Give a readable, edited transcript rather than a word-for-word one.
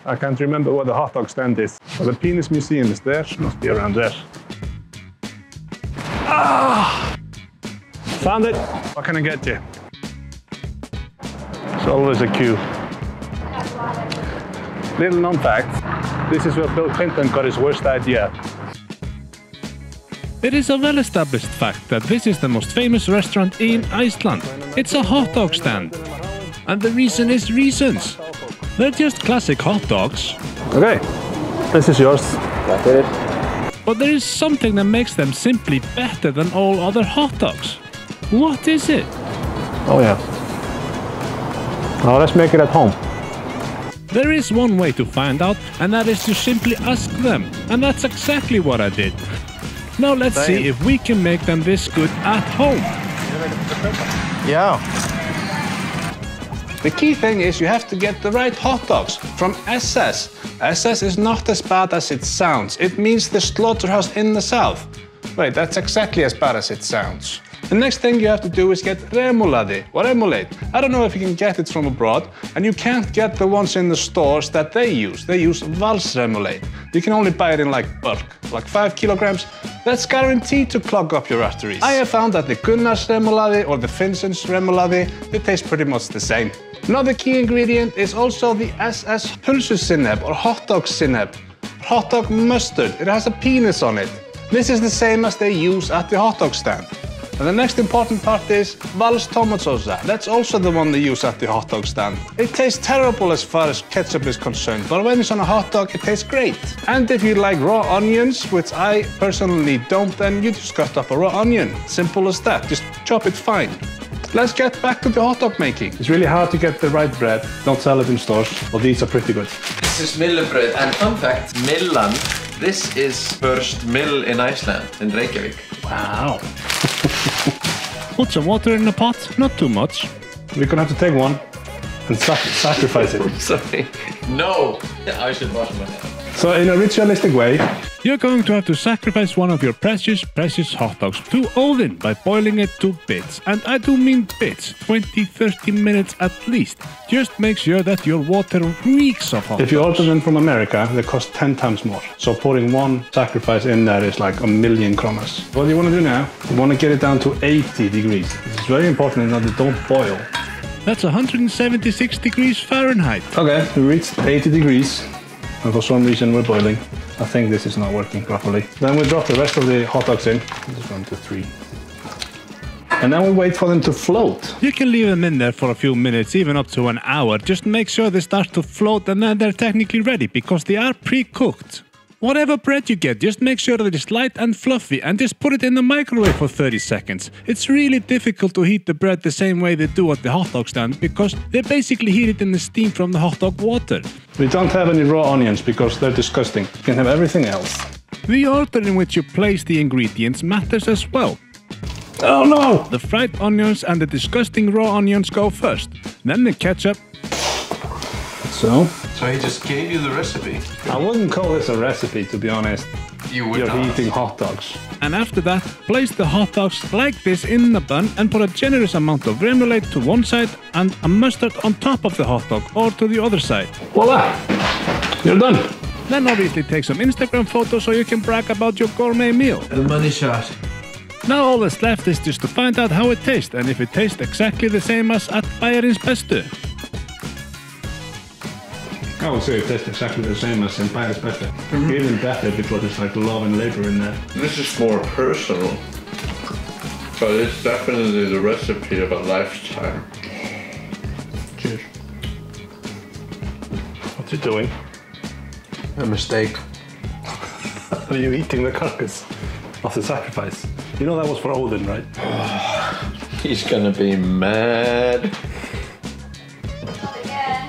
I can't remember what the hot dog stand is. But the penis museum is there. Must be around there. Ah! Found it. What can I get you? It's always a queue. Little known fact, this is where Bill Clinton got his worst idea. It is a well-established fact that this is the most famous restaurant in Iceland. It's a hot dog stand. And the reason is reasons. They're just classic hot dogs. Okay, this is yours. That's it. But there is something that makes them simply better than all other hot dogs. What is it? Oh yeah. Now let's make it at home. There is one way to find out, and that is to simply ask them. And that's exactly what I did. Now let's see if we can make them this good at home. Yeah. The key thing is you have to get the right hot dogs from SS. SS is not as bad as it sounds. It means the slaughterhouse in the south. Wait, that's exactly as bad as it sounds. The next thing you have to do is get remoulade or remoulade. I don't know if you can get it from abroad, and you can't get the ones in the stores that they use. They use Vals remoulade. You can only buy it in like bulk, like 5 kilograms. That's guaranteed to clog up your arteries. I have found that the Gunnars remoulade or the Finnsons remoulade, they taste pretty much the same. Another key ingredient is also the SS pulsusinneb or hot dog sinneb, hot dog mustard. It has a penis on it. This is the same as they use at the hot dog stand. And the next important part is Vals tomatsosa. That's also the one they use at the hot dog stand. It tastes terrible as far as ketchup is concerned, but when it's on a hot dog, it tastes great. And if you like raw onions, which I personally don't, then you just cut up a raw onion. Simple as that. Just chop it fine. Let's get back to the hot dog making. It's really hard to get the right bread. Don't sell it in stores. Well, these are pretty good. This is millebread, and fun fact, millan, this is first mill in Iceland, in Reykjavik. Wow. Put some water in the pot, not too much. We're gonna have to take one and sacrifice it. Sorry. No! I should wash my hands. So in a ritualistic way, You're going to have to sacrifice one of your precious hot dogs to Odin by boiling it to bits. And I do mean bits, 20-30 minutes at least. Just make sure that your water reeks of hot dogs. if you order them from America, they cost 10 times more. So putting one sacrifice in there is like 1,000,000 kronas. What you want to do now, you want to get it down to 80 degrees. It's very important that they don't boil. That's 176 degrees Fahrenheit. Okay, we reached 80 degrees. And for some reason we're boiling. I think this is not working properly. Then we drop the rest of the hot dogs in. This is 1, 2, 3. And then we wait for them to float. You can leave them in there for a few minutes, even up to an hour. Just make sure they start to float and then they're technically ready, because they are pre-cooked. Whatever bread you get, just make sure that it is light and fluffy and just put it in the microwave for 30 seconds. It's really difficult to heat the bread the same way they do at the hot dog stand, because they basically heat it in the steam from the hot dog water. We don't have any raw onions because they're disgusting. You can have everything else. The order in which you place the ingredients matters as well. Oh no! The fried onions and the disgusting raw onions go first, then the ketchup. So he just gave you the recipe? I wouldn't call this a recipe, to be honest. You would You're not. eating hot dogs. And after that, place the hot dogs like this in the bun and put a generous amount of remoulade to one side and a mustard on top of the hot dog or to the other side. Voila! You're done. Then obviously take some Instagram photos so you can brag about your gourmet meal. The money shot. Now all that's left is just to find out how it tastes and if it tastes exactly the same as at Bæjarins Bestu. I would say it tastes exactly the same as in Bæjarins Bestu. Even better because it's like love and labor in there. This is more personal, but it's definitely the recipe of a lifetime. Cheers. What's it doing? A mistake. Are you eating the carcass of the sacrifice? You know that was for Odin, right? He's gonna be mad. Again.